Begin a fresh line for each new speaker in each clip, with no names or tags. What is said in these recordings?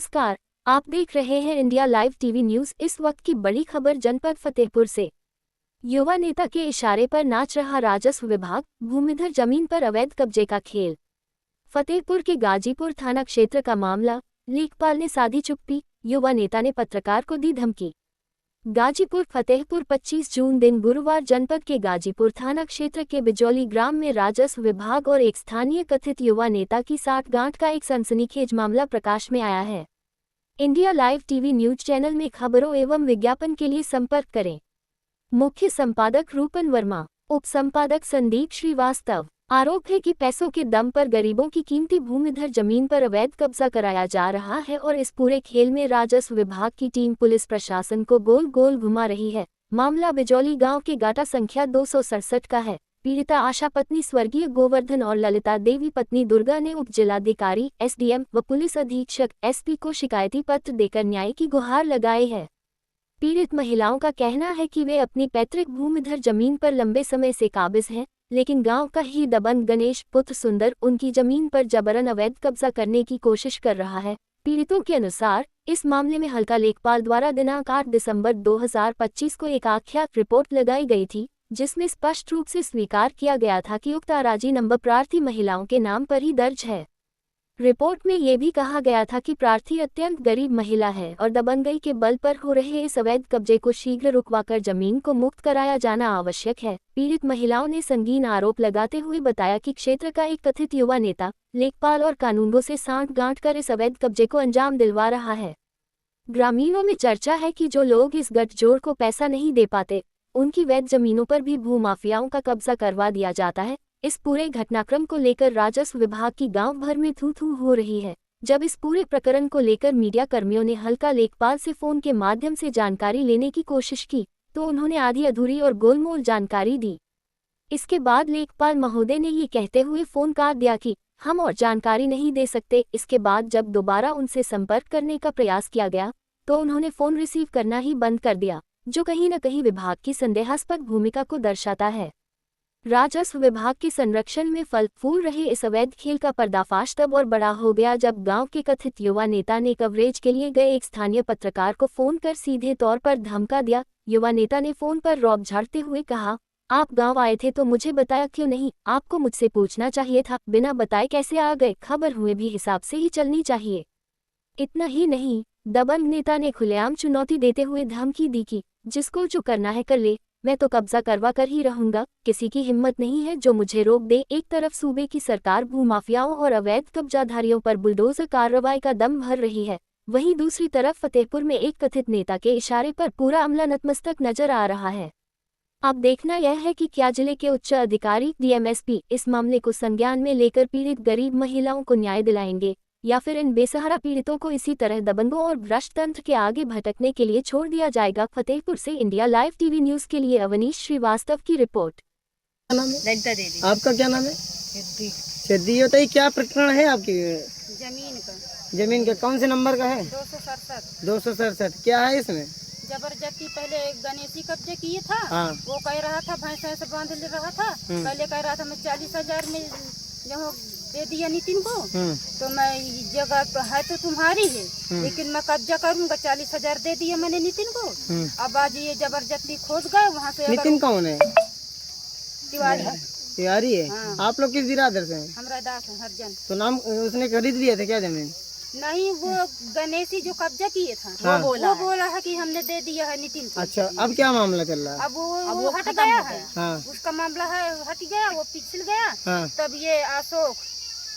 नमस्कार, आप देख रहे हैं इंडिया लाइव टीवी न्यूज। इस वक्त की बड़ी खबर जनपद फतेहपुर से। युवा नेता के इशारे पर नाच रहा राजस्व विभाग, भूमिधर जमीन पर अवैध कब्जे का खेल। फतेहपुर के गाजीपुर थाना क्षेत्र का मामला, लेखपाल ने साधी चुप्पी, युवा नेता ने पत्रकार को दी धमकी। गाजीपुर फतेहपुर 25 जून दिन गुरुवार जनपद के गाजीपुर थाना क्षेत्र के बिजौली ग्राम में राजस्व विभाग और एक स्थानीय कथित युवा नेता की साठगांठ का एक सनसनीखेज मामला प्रकाश में आया है। India live TV news channel में खबरों एवं विज्ञापन के लिए संपर्क करें। मुख्य संपादक रूपन वर्मा, उप संपादक संदीप श्रीवास्तव। आरोप है कि पैसों के दम पर गरीबों की कीमती भूमिधर जमीन पर अवैध कब्जा कराया जा रहा है और इस पूरे खेल में राजस्व विभाग की टीम पुलिस प्रशासन को गोल गोल घुमा रही है। मामला बिजौली गांव के गाटा संख्या 267 का है। पीड़िता आशा पत्नी स्वर्गीय गोवर्धन और ललिता देवी पत्नी दुर्गा ने उप जिलाधिकारी, एसडीएम व पुलिस अधीक्षक एसपी को शिकायती पत्र देकर न्याय की गुहार लगाई है। पीड़ित महिलाओं का कहना है कि वे अपनी पैतृक भूमिधर जमीन पर लंबे समय से काबिज हैं, लेकिन गांव का ही दबंग गणेश पुत्र सुंदर उनकी जमीन पर जबरन अवैध कब्जा करने की कोशिश कर रहा है। पीड़ितों के अनुसार इस मामले में हल्का लेखपाल द्वारा दिनांक 8 दिसंबर 2025 को एक आख्यात रिपोर्ट लगाई गई थी, जिसमें स्पष्ट रूप से स्वीकार किया गया था कि उक्त अराजी नंबर प्रार्थी महिलाओं के नाम पर ही दर्ज है। रिपोर्ट में ये भी कहा गया था कि प्रार्थी अत्यंत गरीब महिला है और दबंगई के बल पर हो रहे इस अवैध कब्जे को शीघ्र रुकवाकर जमीन को मुक्त कराया जाना आवश्यक है। पीड़ित महिलाओं ने संगीन आरोप लगाते हुए बताया कि क्षेत्र का एक कथित युवा नेता लेखपाल और कानूनगों से सांठ-गांठ कर इस अवैध कब्जे को अंजाम दिलवा रहा है। ग्रामीणों में चर्चा है कि जो लोग इस गठजोड़ को पैसा नहीं दे पाते, उनकी वैध जमीनों पर भी भूमाफियाओं का कब्जा करवा दिया जाता है। इस पूरे घटनाक्रम को लेकर राजस्व विभाग की गांव भर में थू-थू हो रही है। जब इस पूरे प्रकरण को लेकर मीडिया कर्मियों ने हल्का लेखपाल से फोन के माध्यम से जानकारी लेने की कोशिश की, तो उन्होंने आधी अधूरी और गोलमोल जानकारी दी। इसके बाद लेखपाल महोदय ने ये कहते हुए फोन काट दिया कि हम और जानकारी नहीं दे सकते। इसके बाद जब दोबारा उनसे संपर्क करने का प्रयास किया गया, तो उन्होंने फोन रिसीव करना ही बंद कर दिया, जो कहीं न कहीं विभाग की संदेहास्पद भूमिका को दर्शाता है। राजस्व विभाग के संरक्षण में फल फूल रहे इस अवैध खेल का पर्दाफाश तब और बड़ा हो गया जब गांव के कथित युवा नेता ने कवरेज के लिए गए एक स्थानीय पत्रकार को फोन कर सीधे तौर पर धमका दिया। युवा नेता ने फोन पर रौब झाड़ते हुए कहा, आप गांव आए थे तो मुझे बताया क्यों नहीं? आपको मुझसे पूछना चाहिए था, बिना बताए कैसे आ गए? खबर हुए भी हिसाब से ही चलनी चाहिए। इतना ही नहीं, दबंग नेता ने खुलेआम चुनौती देते हुए धमकी दी कि जिसको जो करना है कर ले, मैं तो कब्जा करवा कर ही रहूंगा, किसी की हिम्मत नहीं है जो मुझे रोक दे। एक तरफ सूबे की सरकार भूमाफियाओं और अवैध कब्जाधारियों पर बुलडोजर कार्रवाई का दम भर रही है, वहीं दूसरी तरफ फतेहपुर में एक कथित नेता के इशारे पर पूरा अमला नतमस्तक नजर आ रहा है। अब देखना यह है कि क्या जिले के उच्च अधिकारी डीएमएसपी इस मामले को संज्ञान में लेकर पीड़ित गरीब महिलाओं को न्याय दिलाएंगे, या फिर इन बेसहारा पीड़ितों को इसी तरह दबंगों और भ्रष्ट तंत्र के आगे भटकने के लिए छोड़ दिया जाएगा। फतेहपुर से इंडिया लाइव टीवी न्यूज के लिए अवनीश श्रीवास्तव की रिपोर्ट।
ललिता देवी।
आपका क्या नाम है? सिद्धि। बताइए क्या प्रकरण है आपकी जमीन का? कौन से नंबर का है? 267। क्या है इसमें?
जबरदस्ती पहले एक गणेशी कब्जे किए था।
हाँ।
वो कह रहा था भैंस से बांध ले रहा था। पहले कह रहा था मैं 40,000 में जो दे दिया नितिन को, तो मैं जगह तो है तो तुम्हारी है, लेकिन मैं कब्जा करूंगा। 40,000 दे दिया मैंने नितिन को। अब आज ये जबरदस्ती खोद गए वहाँ से।
नितिन कौन है?
तिवारी
है।
हाँ।
आप लोग किस बिरादर से हैं?
हमरा दास है हरजन।
तो नाम उसने खरीद लिया था क्या जमीन?
नहीं, वो गणेशी जो कब्जा किए था।
हाँ।
वो बोला है कि हमने दे दिया है नितिन को।
अच्छा, अब क्या मामला चल रहा है?
अब वो हट गया है।
हाँ।
उसका मामला है हट गया, वो पिछल गया।
हाँ।
तब ये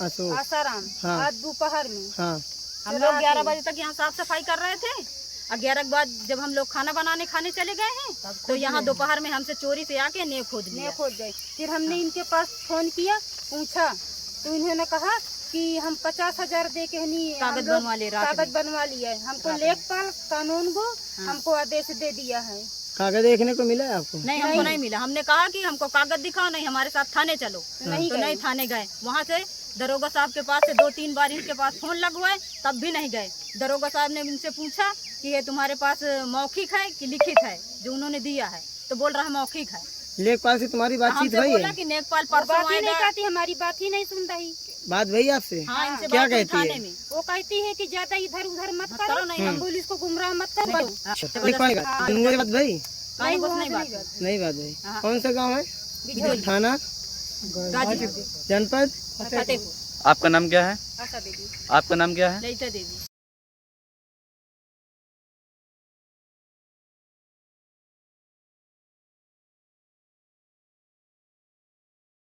आसाराम
हाँ।
आज दोपहर में
हम लोग 11 बजे तक यहाँ साफ सफाई कर रहे थे और 11 के बाद जब हम लोग खाना खाने चले गए हैं तो यहाँ दोपहर में हमसे चोरी से आके नेव खोद
गए। फिर हमने इनके पास फोन किया, पूछा तो इन्होंने कहा कि हम 50,000 दे के
कागज
बनवा लिए। हमको लेखपाल कानून को हमको आदेश दे दिया है।
कागज देखने को मिला है आपको?
नहीं, हमको नहीं मिला। हमने कहा कि हमको कागज दिखाओ, नहीं हमारे साथ थाने चलो। नहीं थाने गए। वहाँ से दरोगा साहब के पास से 2-3 बार इनके पास फोन लगवाए, तब भी नहीं गए। दरोगा साहब ने इनसे पूछा कि ये तुम्हारे पास मौखिक है कि लिखित है जो उन्होंने दिया है, तो बोल रहा है मौखिक है।
लेखपाल से तुम्हारी बातचीत
हमसे
हुई
बोला
है?
कि लेखपाल परसों
बात ही नहीं
आएगा।
कहती, हमारी बात ही नहीं सुन रही।
बात भई आपसे?
हाँ, इनसे
क्या
बात हुई
कहती है?
थाने में।
वो कहती है कि ज्यादा इधर उधर मत
करो
करो,
नहीं,
हम पुलिस को गुमराह मत करो।
लिखवाने का तुमसे बात भई?
नहीं, कुछ नहीं बात।
नहीं बात भई।
हाँ।
कौन सा गाँव है?
बिजोली,
थाना
गाजीपुर,
जनपद
फतेहपुर।
आपका नाम क्या है?
आशा देवी।
आपका नाम क्या है?
ललिता देवी।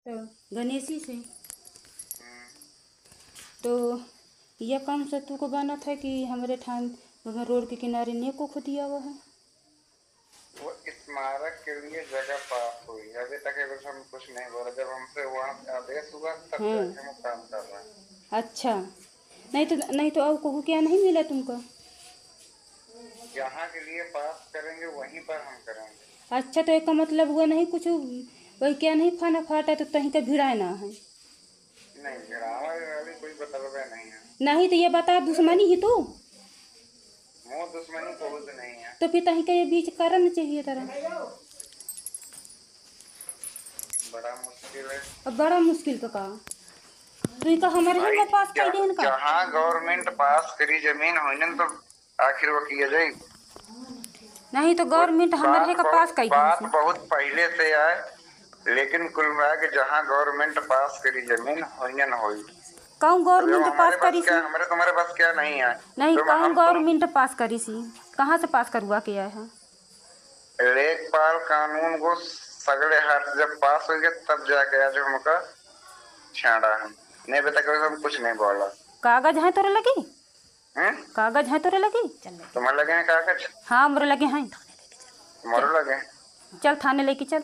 तो गणेशी से तो यह काम सत्तू को बना था कि हमारे ठान रोड के किनारे नेको को दिया हुआ है।
वो स्मारक के लिए जगह पास हुई, अभी तक अगर हम कुछ नहीं बोला। जब हमसे वहाँ आदेश हुआ तब जाके हम काम कर रहे हैं।
अच्छा, नहीं तो अब को क्या नहीं मिला तुमको?
जहाँ के लिए पास करेंगे वहीं पर हम करेंगे।
अच्छा, तो इसका मतलब हुआ नहीं कुछ वही क्या नहीं खाना फाटा तो कहीं का भिड़ा ना है?
नहीं, गिरावा अभी कोई बतलवा नहीं है।
नहीं तो ये बता, दुश्मनी ही तो
मुँह दुश्मनी बहुत नहीं है।
तो फिर कहीं का ये बीच करना चाहिए तरह।
बड़ा मुश्किल है।
अब बड़ा मुश्किल का काम तो इनका हमारे यहाँ पास कर देन का।
जहाँ गवर्नमेंट पास करी जमीन हो तो आखिर वो किया जाए।
नहीं तो गवर्नमेंट हमारे का पास कर
बात
देन।
बहुत पहले से आए, लेकिन कुल मिला के जहाँ गवर्नमेंट पास करी जमीन होइनन होई।
कहूँ गवर्नमेंट पास करी सी?
हमारे तुम्हारे पास क्या नहीं है?
नहीं,
तो
कहूँ
हम
गवर्नमेंट पास करी सी, कहाँ से पास करवा के आए हैं?
लेखपाल कानून को सगड़े हाथ जब पास हो गया तब जाके आज हमका छाड़ा है। नहीं बता कर हम कुछ नहीं बोला।
कागज है तोरे लगी? कागज है तोरे लगी?
तुम्हारे लगे हैं कागज?
हाँ, मोरे लगे हैं।
तुम्हारे लगे हैं?
चल थाने लेके चल।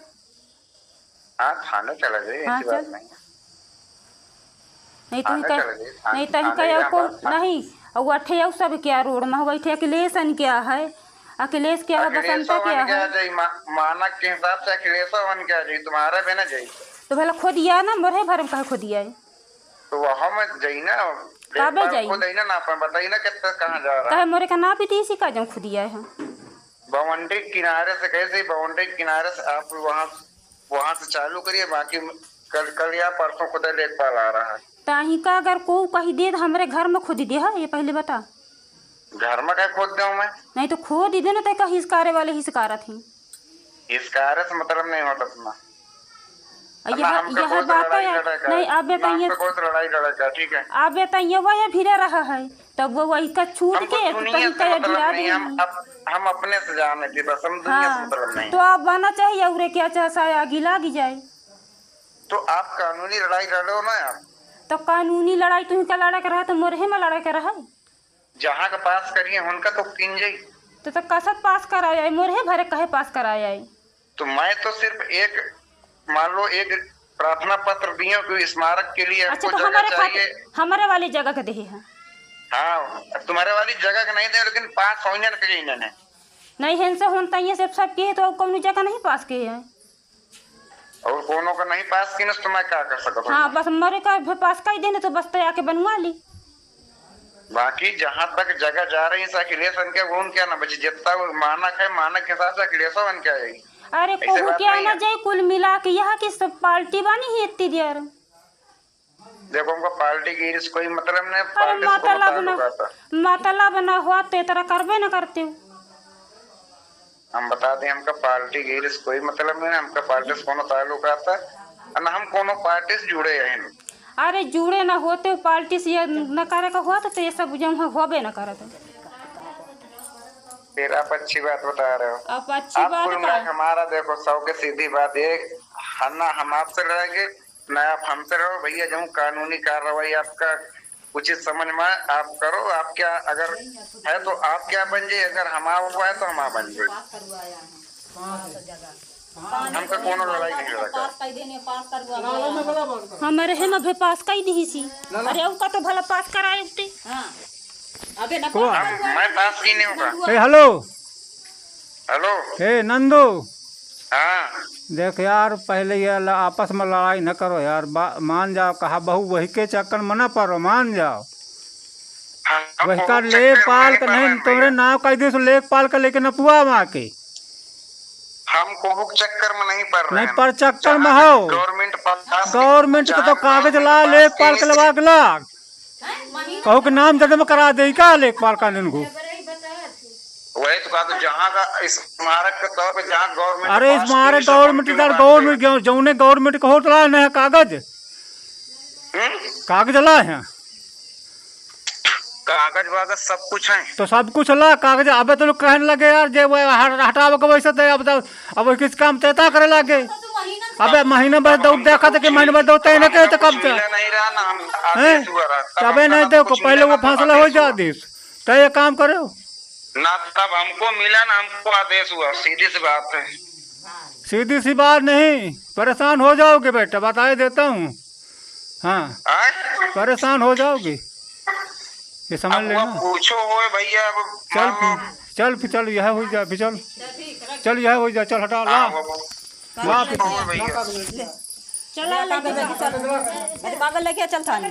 हाँ, थाने चला जाइए,
हाँ,
ऐसी बात
चल।
नहीं है।
नहीं तो
थाने चला जाइए,
नहीं तो
थाने यहाँ
को
बात-
नहीं और अठे और सब क्या रोड में बैठे अखिलेशन क्या है, अखिलेश क्या है, बसंता क्या है?
जाई मानक के हिसाब से अखिलेशवन क्या जाई, तुम्हारा भी ना जाई।
तो भला खुद दिया ना, मोरे भर में कहे खुद दिया है?
तो वहाँ में जाई ना,
काबे जाई?
खुद ना नापा बताइए ना कितना कहाँ जा रहा
कहे
है।
मोरे का ना भी दी सी का जाऊँ खुद दिया है।
बाउंड्री किनारे से कैसे, बाउंड्री किनारे से आप वहाँ से चालू करिए। बाकी कल या परसों खुद लेखपाल आ रहा है।
ताही का अगर को कही दे तो हमारे घर में खुद दे है, ये पहले बता।
घर में क्या खोद दूं मैं?
नहीं तो खोद ही देना, तो हिसकारे वाले हिसकारा थी।
इस कार्य से मतलब नहीं होता तुम्हारा।
यह बात है नहीं। अब बताइए,
लड़ाई लड़ेगा, ठीक है।
अब बताइए वह फिरे रहा है तब वो वही का छूट
हमको
के
दुनिया
कहीं
से
का
मतलब
गिरा
नहीं,
दे।
हम अपने से जाने थे बस, हम दुनिया से मतलब नहीं।
तो आप बना चाहिए और क्या चाहे आगे लागी जाए।
तो आप कानूनी लड़ाई लड़ो ना यार।
तो कानूनी लड़ाई तुम का लड़ा के रहा तो मोरहे में लड़ा के रहा।
जहाँ का पास करिए उनका तो किन जाई।
तो कसत पास कराया है, मोरहे भरे कहे पास कराया है।
तो मैं तो सिर्फ एक मान लो एक प्रार्थना पत्र दिया कि स्मारक के लिए
अच्छा,
हमको
तो
जगह चाहिए।
हमारे वाली जगह के दे है।
हाँ, तुम्हारे वाली जगह का नहीं दे, लेकिन पास होने के इन्होंने
नहीं है से होता ये सब के तो कौन जगह नहीं पास के है।
और कोनो का नहीं पास की तो मैं क्या कर सकता हूँ।
हाँ, बस मरे का पास का ही देने तो बस तैयार के बनवा ली।
बाकी जहाँ तक जगह जा रही है अखिलेशन के वो क्या ना बची, जितना मानक है मानक के हिसाब से अखिलेशन क्या है।
अरे कहूँ क्या ना जाए, कुल मिला के यहाँ की सब पार्टी बनी है इतनी देर।
देखो हमको पार्टी की इस कोई मतलब नहीं।
अरे मतलब ना हुआ तो तरह करबे न करते हो।
हम बता दें हमका पार्टी की इस कोई मतलब नहीं, हमका पार्टी से कोनो ताल्लुक आता है ना, हम कोनो पार्टी से जुड़े हैं।
अरे जुड़े न होते पार्टी से न करे का हुआ तो ये सब जहाँ होबे न करत।
फिर आप अच्छी बात बता रहे हो।
अब अच्छी बात है
हमारा देखो सौ के सीधी बात ये ना, हम आपसे लड़ेंगे ना आप हमसे रहो भैया। जो कानूनी कार्रवाई आपका उचित समझ में आप करो। आप क्या अगर है तो आप क्या बन जाए, अगर हमारा हुआ है तो हम बन जाए। हमका कोनो लड़ाई नहीं लड़का।
हमारे है ना पास का ही दी सी। अरे उसका तो भला पास कराए उठे।
अबे ना
मैं पास ही नहीं होगा।
ए हेलो
हेलो,
ए नंदू,
हाँ
देख यार पहले ये आपस में लड़ाई न करो यार, मान जाओ। कहा बहू वही के चक्कर में न पड़ो, मान जाओ। वही का लेखपाल का नहीं, तुम्हारे नाव का दे लेखपाल का लेके न पुआ वहाँ के।
हमको हुक चक्कर में नहीं पड़ रहे
नहीं
हैं।
पर चक्कर में हो, गवर्नमेंट के तो कागज ला लेखपाल के लगा के ला कहो के नाम जन्म करा दे का लेखपाल कानून को।
वही तो कहा, तो जहाँ का स्मारक के तौर पे जहाँ गवर्नमेंट,
अरे स्मारक गवर्नमेंट जौने गवर्नमेंट का होटल है कागज कागज ला है,
कागज वागज सब कुछ है।
तो सब कुछ ला कागज। अब तो लोग कहने लगे यार जे हटाव के वैसे थे, अब किस काम तैता करे लगे। अबे महीना भर दौड़ देखा था कि महीने भर दौड़ते ही ना कहे तो कब
नहीं रहा ना हम
तबे नहीं देखो पहले वो फैसला हो जाए आदेश तो ये काम करो
ना, तब हमको मिला ना, हमको आदेश हुआ। सीधी सी बात है,
सीधी सी बात नहीं, परेशान हो जाओगे बेटा, बता देता हूँ। हाँ परेशान हो जाओगे, ये समझ लेना।
पूछो हो भैया,
चल यह हो जाए, चल यह हो जाए, चल हटा ला
कागज लेके चल थाने।